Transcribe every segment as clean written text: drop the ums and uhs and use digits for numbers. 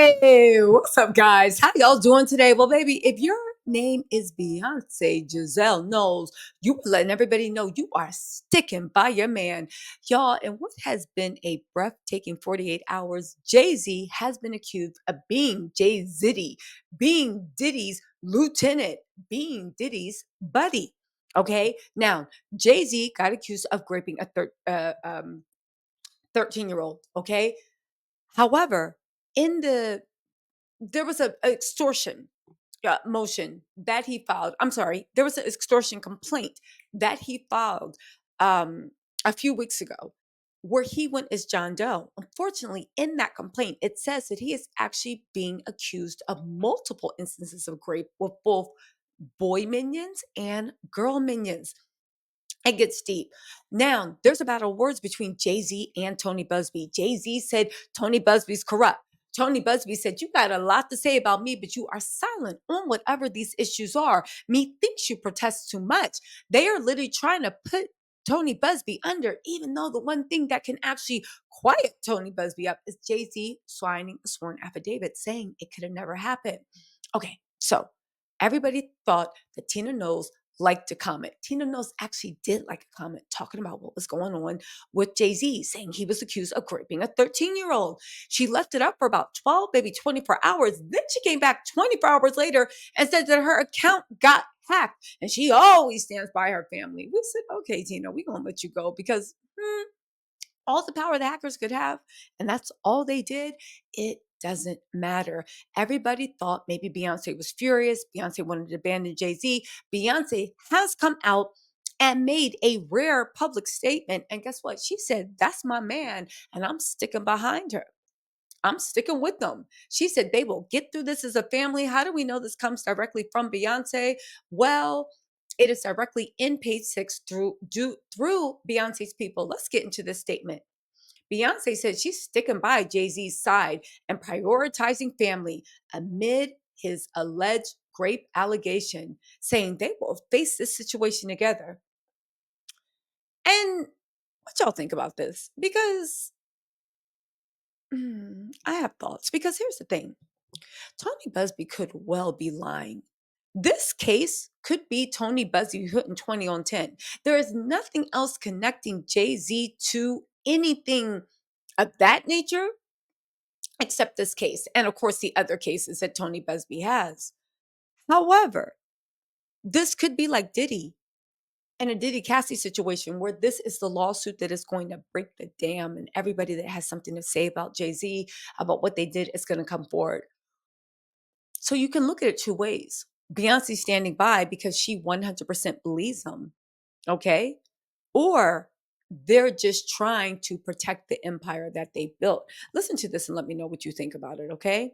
Hey, what's up, guys? How y'all doing today? Well, baby, if your name is Beyonce, Giselle knows you are letting everybody know you are sticking by your man. Y'all, in what has been a breathtaking 48 hours, Jay-Z has been accused of being Jay-Zitty, being Diddy's lieutenant, being Diddy's buddy. Okay, now Jay-Z got accused of raping a 13-year-old. Okay, however, in there was a extortion motion that he filed. I'm sorry, there was an extortion complaint that he filed um, a few weeks ago, where he went as John Doe. Unfortunately, in that complaint, it says that he is actually being accused of multiple instances of rape with both boy minions and girl minions. It gets deep. Now, there's a battle of words between Jay Z and Tony Busby. Jay Z said Tony Busby's corrupt. Tony Busby said, "You got a lot to say about me, but you are silent on whatever these issues are. Methinks you protest too much." They are literally trying to put Tony Busby under, even though the one thing that can actually quiet Tony Busby up is Jay Z signing a sworn affidavit saying it could have never happened. Okay, so everybody thought that Tina Knowles liked to comment. Tina Knowles actually did like a comment talking about what was going on with Jay-Z, saying he was accused of raping a 13-year-old. She left it up for about 12, maybe 24 hours. Then she came back 24 hours later and said that her account got hacked. And she always stands by her family. We said, okay, Tina, we're going to let you go because all the power the hackers could have, and that's all they did, it doesn't matter. Everybody thought maybe Beyonce was furious. Beyonce wanted to abandon Jay-Z. Beyonce has come out and made a rare public statement. And guess what? She said, "That's my man, and I'm sticking behind her. I'm sticking with them." She said they will get through this as a family. How do we know this comes directly from Beyonce? Well, it is directly in page six through Beyonce's people. Let's get into this statement. Beyonce said she's sticking by Jay-Z's side and prioritizing family amid his alleged rape allegation, saying they will face this situation together. And what y'all think about this? Because I have thoughts. Because here's the thing, Tony Busby could well be lying. This case could be Tony Busby hitting 20 on 10. There is nothing else connecting Jay-Z to anything of that nature except this case. And of course, the other cases that Tony Busby has. However, this could be like Diddy and a Diddy Cassie situation where this is the lawsuit that is going to break the dam, and everybody that has something to say about Jay-Z, about what they did, is going to come forward. So you can look at it two ways. Beyonce standing by because she 100% believes him, okay? Or they're just trying to protect the empire that they built. Listen to this and let me know what you think about it, okay?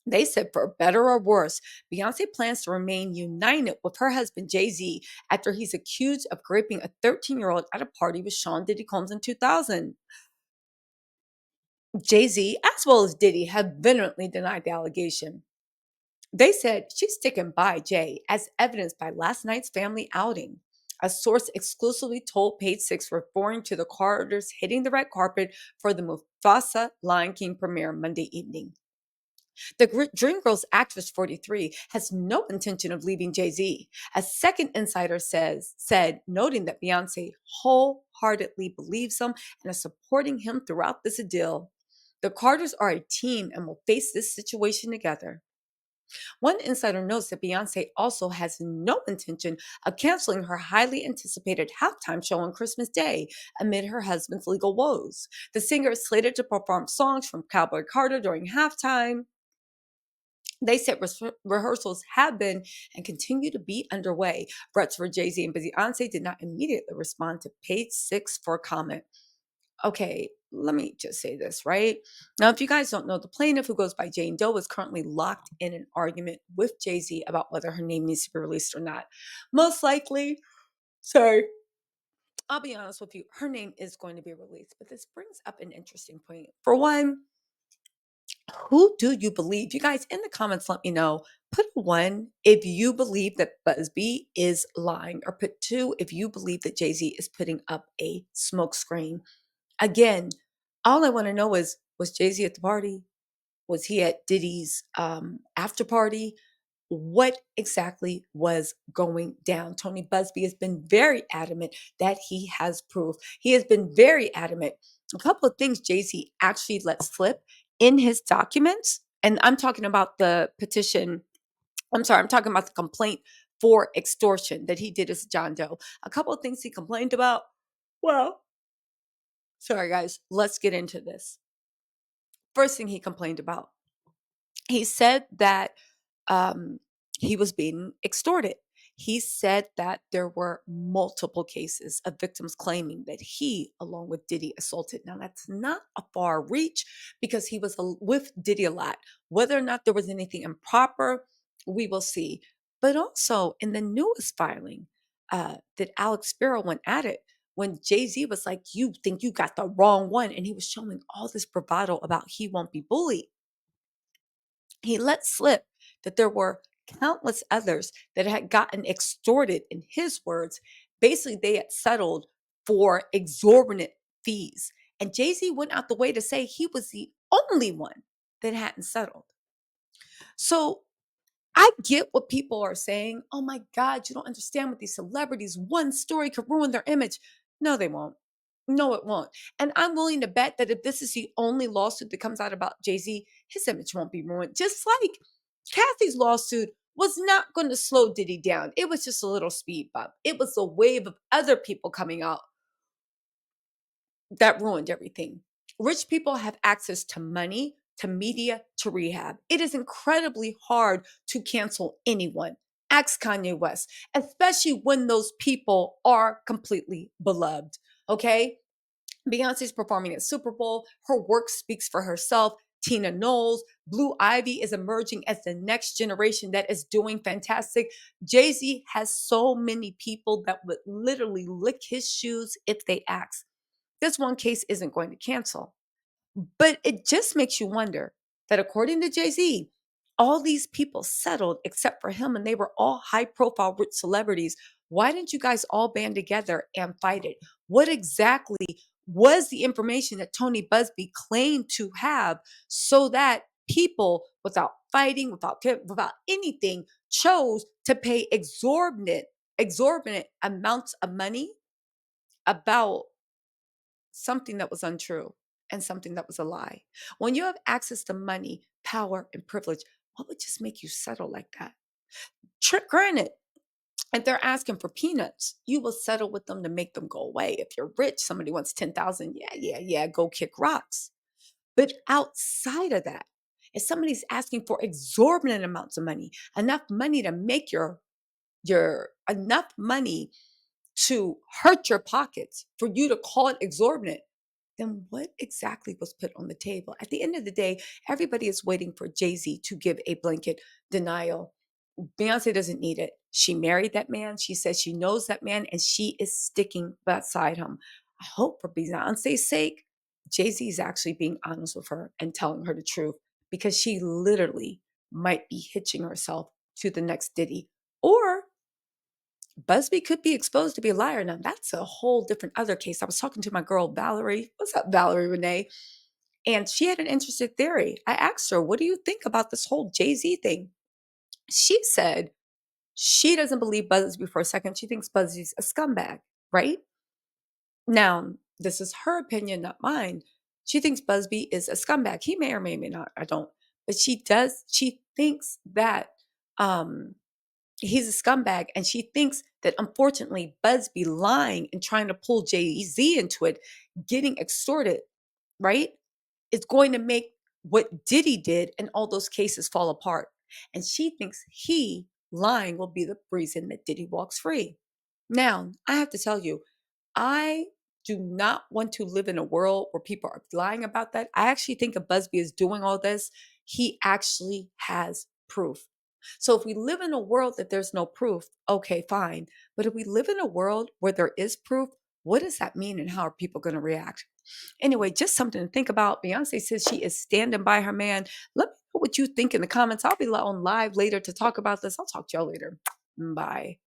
They said, for better or worse, Beyonce plans to remain united with her husband, Jay-Z, after he's accused of raping a 13-year-old at a party with Sean Diddy Combs in 2000. Jay-Z, as well as Diddy, have vehemently denied the allegation. They said she's sticking by Jay, as evidenced by last night's family outing. A source exclusively told Page Six, referring to the Carters hitting the red carpet for the Mufasa Lion King premiere Monday evening. The Dreamgirls actress, 43, has no intention of leaving Jay-Z. A second insider said, noting that Beyonce wholeheartedly believes him and is supporting him throughout this ordeal. The Carters are a team and will face this situation together. One insider notes that Beyonce also has no intention of canceling her highly anticipated halftime show on Christmas Day amid her husband's legal woes. The singer is slated to perform songs from Cowboy Carter during halftime. They said rehearsals have been and continue to be underway. Threats for Jay-Z and Beyonce did not immediately respond to Page Six for comment. Okay, let me just say this, right? Now, if you guys don't know, the plaintiff, who goes by Jane Doe, is currently locked in an argument with Jay-Z about whether her name needs to be released or not. Most likely, sorry, I'll be honest with you, her name is going to be released. But this brings up an interesting point. For one, who do you believe? You guys in the comments, let me know. Put one if you believe that Busby is lying, or put two if you believe that Jay-Z is putting up a smokescreen. Again, all I want to know is, was Jay-Z at the party? Was he at Diddy's after party? What exactly was going down? Tony Busby has been very adamant that he has proof. He has been very adamant. A couple of things Jay-Z actually let slip in his documents, and I'm talking about the petition. I'm sorry, I'm talking about the complaint for extortion that he did as John Doe. A couple of things he complained about. Well, sorry guys, let's get into this. First thing he complained about, he said that um, he was being extorted. He said that there were multiple cases of victims claiming that he, along with Diddy, assaulted. Now, that's not a far reach because he was with Diddy a lot. Whether or not there was anything improper, we will see. But also in the newest filing that Alex Sparrow went at it, when Jay-Z was like, you think you got the wrong one, and he was showing all this bravado about he won't be bullied. He let slip that there were countless others that had gotten extorted, in his words. Basically, they had settled for exorbitant fees. And Jay-Z went out the way to say he was the only one that hadn't settled. So I get what people are saying. Oh my God, you don't understand what these celebrities, one story could ruin their image. No, they won't. No, it won't. And I'm willing to bet that if this is the only lawsuit that comes out about Jay-Z, his image won't be ruined. Just like Kathy's lawsuit was not going to slow Diddy down. It was just a little speed bump. It was a wave of other people coming out that ruined everything. Rich people have access to money, to media, to rehab. It is incredibly hard to cancel anyone. Ask Kanye West, especially when those people are completely beloved. Okay? Beyonce's performing at Super Bowl. Her work speaks for herself. Tina Knowles, Blue Ivy is emerging as the next generation that is doing fantastic. Jay-Z has so many people that would literally lick his shoes if they asked. This one case isn't going to cancel. But it just makes you wonder that according to Jay-Z, all these people settled except for him, and they were all high profile rich celebrities. Why didn't you guys all band together and fight it? What exactly was the information that Tony Busby claimed to have so that people, without fighting, without anything, chose to pay exorbitant amounts of money about something that was untrue and something that was a lie? When you have access to money, power, and privilege, what would just make you settle like that? Granted, if they're asking for peanuts, you will settle with them to make them go away. If you're rich, somebody wants 10,000, yeah, go kick rocks. But outside of that, if somebody's asking for exorbitant amounts of money, enough money to make your enough money to hurt your pockets for you to call it exorbitant, then what exactly was put on the table? At the end of the day, everybody is waiting for Jay-Z to give a blanket denial. Beyonce doesn't need it. She married that man. She says she knows that man and she is sticking beside him. I hope for Beyonce's sake, Jay-Z is actually being honest with her and telling her the truth, because she literally might be hitching herself to the next Diddy. Or Busby could be exposed to be a liar. Now, that's a whole different other case. I was talking to my girl, Valerie. What's up, Valerie Renee? And she had an interesting theory. I asked her, what do you think about this whole Jay-Z thing? She said she doesn't believe Busby for a second. She thinks Busby's a scumbag, right? Now, this is her opinion, not mine. She thinks Busby is a scumbag. He may or may not. I don't. But she thinks that he's a scumbag, and she thinks that unfortunately Busby lying and trying to pull Jay-Z into it, getting extorted, right, is going to make what Diddy did and all those cases fall apart. And she thinks he lying will be the reason that Diddy walks free. Now, I have to tell you, I do not want to live in a world where people are lying about that. I actually think if Busby is doing all this, he actually has proof. So if we live in a world that there's no proof, okay, fine. But if we live in a world where there is proof, what does that mean and how are people going to react? Anyway, just something to think about. Beyonce says she is standing by her man. Let me know what you think in the comments. I'll be on live later to talk about this. I'll talk to y'all later. Bye.